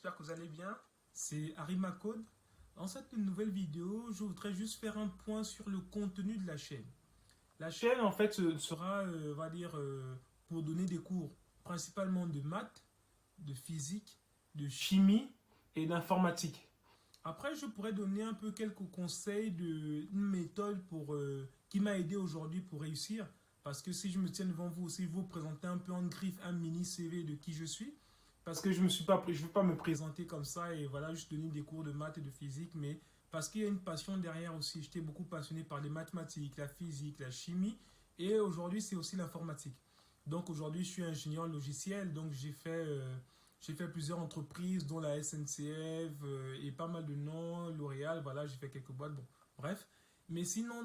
j'espère que vous allez bien. C'est Arima Code. Dans cette nouvelle vidéo, je voudrais juste faire un point sur le contenu de la chaîne. La chaîne, en fait, sera, on va dire, pour donner des cours principalement de maths, de physique, de chimie et d'informatique. Après, je pourrais donner un peu quelques conseils d'une méthode qui m'a aidé aujourd'hui pour réussir. Parce que si je me tiens devant vous aussi, vous présenter un peu en griffe un mini CV de qui je suis. Parce que je ne veux pas me présenter comme ça et voilà, juste donner des cours de maths et de physique, mais parce qu'il y a une passion derrière aussi. J'étais beaucoup passionné par les mathématiques, la physique, la chimie et aujourd'hui, c'est aussi l'informatique. Donc aujourd'hui, je suis ingénieur logiciel, donc j'ai fait plusieurs entreprises, dont la SNCF et pas mal de noms, L'Oréal, voilà, j'ai fait quelques boîtes, bon, bref. Mais sinon,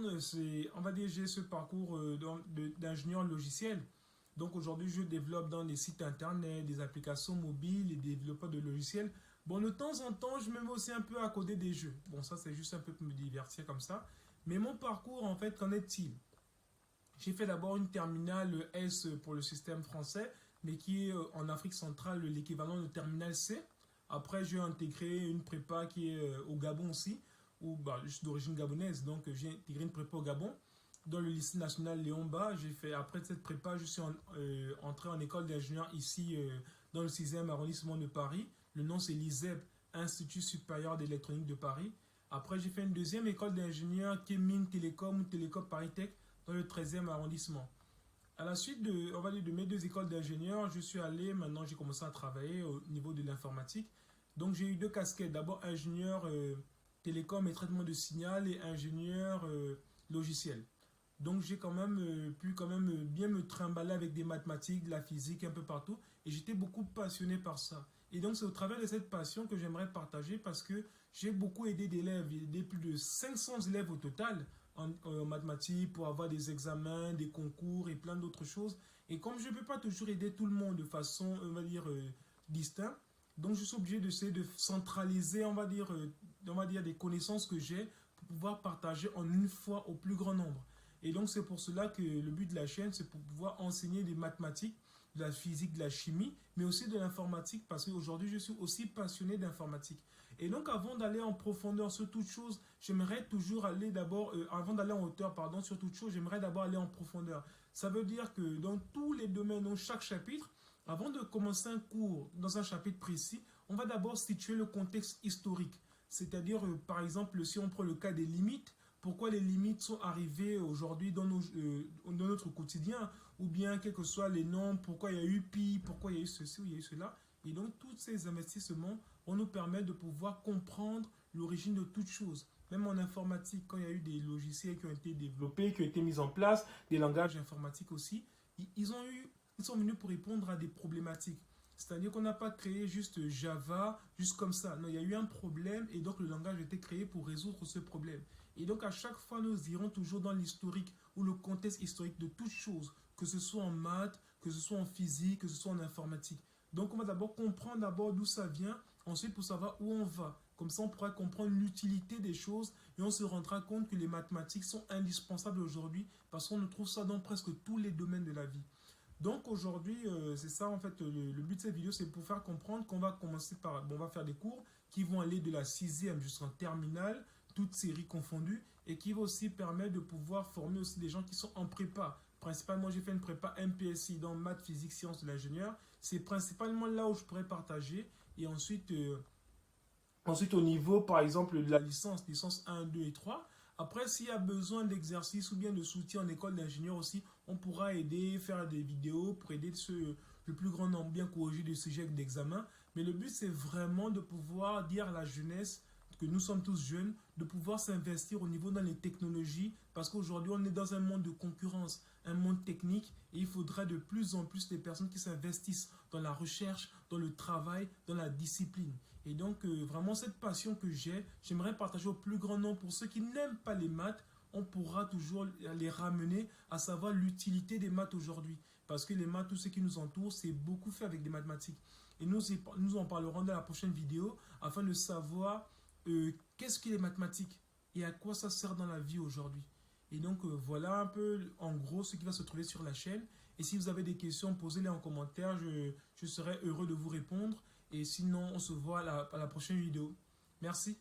on va dire, j'ai ce parcours d'ingénieur logiciel. Donc aujourd'hui, je développe dans des sites internet, des applications mobiles et des développeurs de logiciels. Bon, de temps en temps, je me mets aussi un peu à coder des jeux. Bon, ça, c'est juste un peu pour me divertir comme ça. Mais mon parcours, en fait, qu'en est-il? J'ai fait d'abord une terminale S pour le système français, mais qui est en Afrique centrale l'équivalent de terminale C. Après, j'ai intégré une prépa qui est au Gabon aussi, où bah, je suis d'origine gabonaise, donc j'ai intégré une prépa au Gabon. Dans le lycée national Léon Bas, j'ai fait, après cette prépa, je suis entré en école d'ingénieur ici dans le 6e arrondissement de Paris. Le nom c'est l'ISEP, Institut supérieur d'électronique de Paris. Après, j'ai fait une deuxième école d'ingénieur qui est Mines Télécom ou Télécom Paris Tech dans le 13e arrondissement. À la suite on va dire, de mes deux écoles d'ingénieur, je suis allé, maintenant j'ai commencé à travailler au niveau de l'informatique. Donc j'ai eu deux casquettes, d'abord ingénieur télécom et traitement de signal et ingénieur logiciel. Donc j'ai quand même pu quand même bien me trimballer avec des mathématiques, de la physique un peu partout et j'étais beaucoup passionné par ça. Et donc c'est au travers de cette passion que j'aimerais partager parce que j'ai beaucoup aidé d'élèves, j'ai aidé plus de 500 élèves au total en mathématiques pour avoir des examens, des concours et plein d'autres choses. Et comme je ne peux pas toujours aider tout le monde de façon, on va dire, distincte, donc je suis obligé d'essayer de centraliser, on va dire des connaissances que j'ai pour pouvoir partager en une fois au plus grand nombre. Et donc c'est pour cela que le but de la chaîne, c'est pour pouvoir enseigner des mathématiques, de la physique, de la chimie, mais aussi de l'informatique, parce qu'aujourd'hui je suis aussi passionné d'informatique. Et donc avant d'aller en profondeur sur toute chose, j'aimerais toujours aller d'abord, avant d'aller en hauteur, pardon, sur toute chose, j'aimerais d'abord aller en profondeur. Ça veut dire que dans tous les domaines, dans chaque chapitre, avant de commencer un cours dans un chapitre précis, on va d'abord situer le contexte historique. C'est-à-dire, par exemple, si on prend le cas des limites, pourquoi les limites sont arrivées aujourd'hui dans notre quotidien, ou bien quels que soient les noms, pourquoi il y a eu pi, pourquoi il y a eu ceci ou il y a eu cela. Et donc, tous ces investissements vont nous permettre de pouvoir comprendre l'origine de toute chose. Même en informatique, quand il y a eu des logiciels qui ont été développés, qui ont été mis en place, des langages informatiques aussi, ils sont venus pour répondre à des problématiques. C'est-à-dire qu'on n'a pas créé juste Java, juste comme ça. Non, il y a eu un problème et donc le langage a été créé pour résoudre ce problème. Et donc à chaque fois, nous irons toujours dans l'historique ou le contexte historique de toute chose, que ce soit en maths, que ce soit en physique, que ce soit en informatique. Donc on va d'abord comprendre d'abord d'où ça vient, ensuite pour savoir où on va. Comme ça, on pourra comprendre l'utilité des choses et on se rendra compte que les mathématiques sont indispensables aujourd'hui parce qu'on trouve ça dans presque tous les domaines de la vie. Donc aujourd'hui, c'est ça en fait, le but de cette vidéo, c'est pour faire comprendre qu'on va commencer par, bon, on va faire des cours qui vont aller de la 6e jusqu'en terminale, toutes séries confondues, et qui vont aussi permettre de pouvoir former aussi des gens qui sont en prépa. Principalement, j'ai fait une prépa MPSI dans maths, physique, sciences de l'ingénieur. C'est principalement là où je pourrais partager. Et ensuite, au niveau, par exemple, de la licence 1, 2 et 3, après, s'il y a besoin d'exercice ou bien de soutien en école d'ingénieur aussi, on pourra aider, faire des vidéos pour aider le plus grand nombre, bien corriger des sujets d'examen. Mais le but, c'est vraiment de pouvoir dire à la jeunesse que nous sommes tous jeunes, de pouvoir s'investir au niveau dans les technologies, parce qu'aujourd'hui, on est dans un monde de concurrence, un monde technique, et il faudra de plus en plus des personnes qui s'investissent dans la recherche, dans le travail, dans la discipline. Et donc, vraiment, cette passion que j'ai, j'aimerais partager au plus grand nombre. Pour ceux qui n'aiment pas les maths, on pourra toujours les ramener à savoir l'utilité des maths aujourd'hui. Parce que les maths, tout ce qui nous entoure, c'est beaucoup fait avec des mathématiques. Et nous en parlerons dans la prochaine vidéo afin de savoir qu'est-ce que les mathématiques et à quoi ça sert dans la vie aujourd'hui. Et donc voilà un peu en gros ce qui va se trouver sur la chaîne. Et si vous avez des questions, posez-les en commentaire, je serai heureux de vous répondre. Et sinon, on se voit à la prochaine vidéo. Merci.